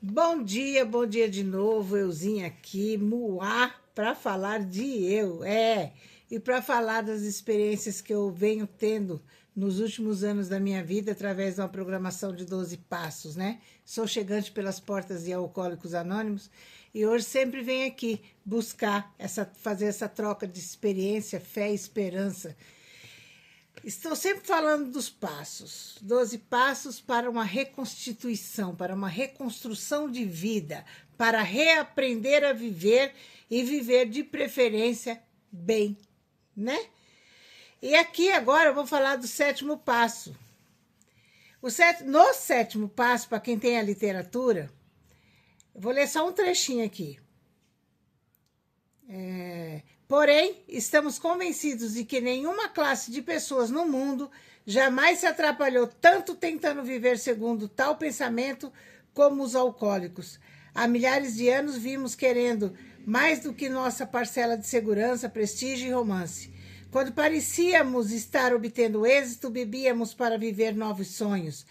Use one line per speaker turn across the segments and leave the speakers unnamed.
Bom dia de novo, euzinha aqui, Muá, para falar de eu, e para falar das experiências que eu venho tendo nos últimos anos da minha vida através de uma programação de 12 passos, né? Sou chegante pelas portas de Alcoólicos Anônimos e hoje sempre venho aqui buscar fazer essa troca de experiência, fé e esperança. Estou sempre falando dos passos, 12 passos para uma reconstituição, para uma reconstrução de vida, para reaprender a viver e viver de preferência bem, né? E aqui agora eu vou falar do sétimo passo. No sétimo passo, para quem tem a literatura, eu vou ler só um trechinho aqui. Porém, estamos convencidos de que nenhuma classe de pessoas no mundo jamais se atrapalhou tanto tentando viver segundo tal pensamento como os alcoólicos. Há milhares de anos vimos querendo mais do que nossa parcela de segurança, prestígio e romance. Quando parecíamos estar obtendo êxito, bebíamos para viver novos sonhos,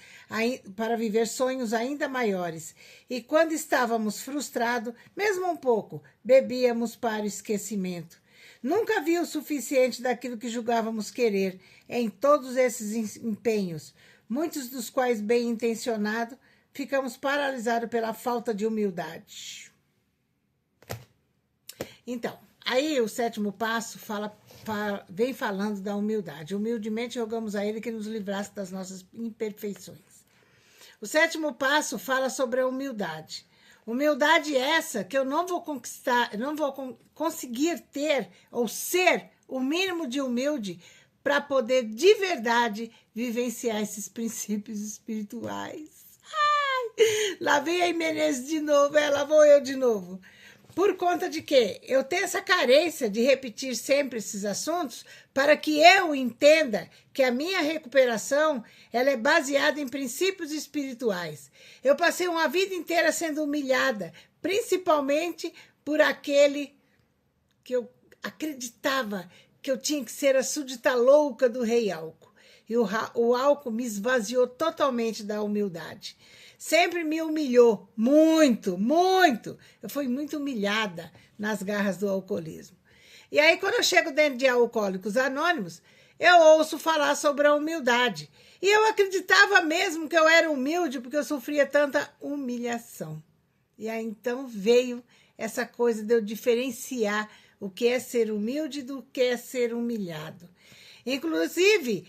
para viver sonhos ainda maiores. E quando estávamos frustrados, mesmo um pouco, bebíamos para o esquecimento. Nunca vi o suficiente daquilo que julgávamos querer em todos esses empenhos, muitos dos quais bem intencionados, ficamos paralisados pela falta de humildade. Então, aí o sétimo passo vem falando da humildade. Humildemente rogamos a Ele que nos livrasse das nossas imperfeições. O sétimo passo fala sobre a humildade. Humildade essa que eu não vou conquistar, não vou conseguir ter ou ser o mínimo de humilde para poder de verdade vivenciar esses princípios espirituais. Ai, lá vem a Menezes de novo, lá vou eu de novo. Por conta de que eu tenho essa carência de repetir sempre esses assuntos para que eu entenda que a minha recuperação ela é baseada em princípios espirituais. Eu passei uma vida inteira sendo humilhada, principalmente por aquele que eu acreditava que eu tinha que ser a súdita louca do rei álcool. E o álcool me esvaziou totalmente da humildade. Sempre me humilhou, muito, muito. Eu fui muito humilhada nas garras do alcoolismo. E aí, quando eu chego dentro de Alcoólicos Anônimos, eu ouço falar sobre a humildade. E eu acreditava mesmo que eu era humilde porque eu sofria tanta humilhação. E aí, então, veio essa coisa de eu diferenciar o que é ser humilde do que é ser humilhado. Inclusive,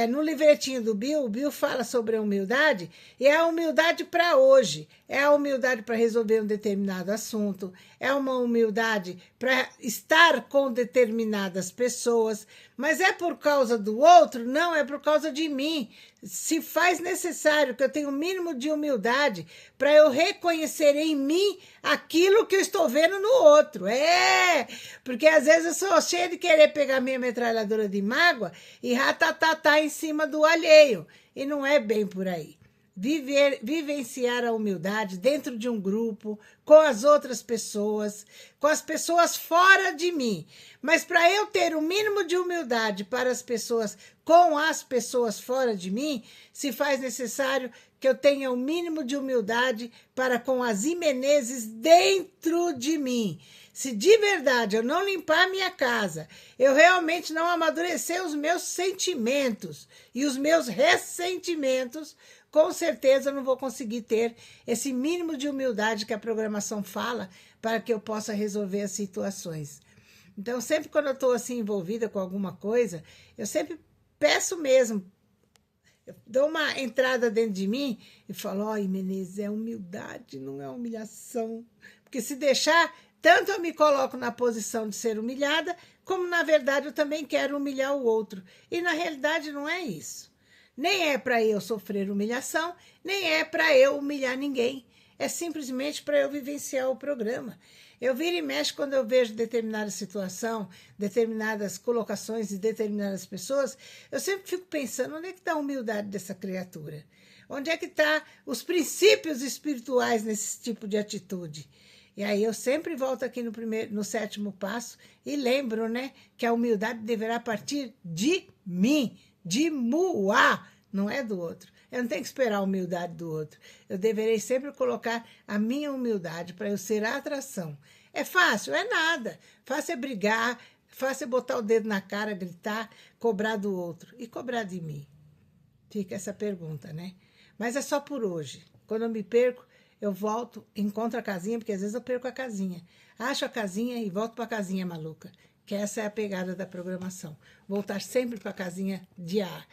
no livretinho do Bill, o Bill fala sobre a humildade, e é a humildade para hoje, é a humildade para resolver um determinado assunto, é uma humildade para estar com determinadas pessoas, mas é por causa do outro? Não, é por causa de mim. Se faz necessário que eu tenha o mínimo de humildade para eu reconhecer em mim aquilo que eu estou vendo no outro. Porque às vezes eu sou cheia de querer pegar minha metralhadora de mágoa e ratatatá em cima do alheio. E não é bem por aí. Vivenciar a humildade dentro de um grupo, com as outras pessoas, com as pessoas fora de mim. Mas para eu ter o mínimo de humildade para as pessoas, com as pessoas fora de mim, se faz necessário que eu tenha o mínimo de humildade para com as Menezes dentro de mim. Se de verdade eu não limpar minha casa, eu realmente não amadurecer os meus sentimentos e os meus ressentimentos, com certeza eu não vou conseguir ter esse mínimo de humildade que a programação fala para que eu possa resolver as situações. Então, sempre quando eu estou assim envolvida com alguma coisa, eu sempre peço mesmo, eu dou uma entrada dentro de mim e falo, Menezes, é humildade, não é humilhação. Porque se deixar, tanto eu me coloco na posição de ser humilhada, como na verdade eu também quero humilhar o outro. E na realidade não é isso. Nem é para eu sofrer humilhação, nem é para eu humilhar ninguém. É simplesmente para eu vivenciar o programa. Eu viro e mexo quando eu vejo determinada situação, determinadas colocações de determinadas pessoas, eu sempre fico pensando, onde é que está a humildade dessa criatura? Onde é que estão os princípios espirituais nesse tipo de atitude? E aí eu sempre volto aqui no sétimo passo e lembro, né, que a humildade deverá partir de mim, de Muá, não é do outro. Eu não tenho que esperar a humildade do outro. Eu deverei sempre colocar a minha humildade para eu ser a atração. É fácil? É nada. Fácil é brigar, fácil é botar o dedo na cara, gritar, cobrar do outro. E cobrar de mim? Fica essa pergunta, né? Mas é só por hoje. Quando eu me perco, eu volto, encontro a casinha, porque às vezes eu perco a casinha. Acho a casinha e volto para a casinha maluca. Que essa é a pegada da programação. Voltar sempre para a casinha de ar.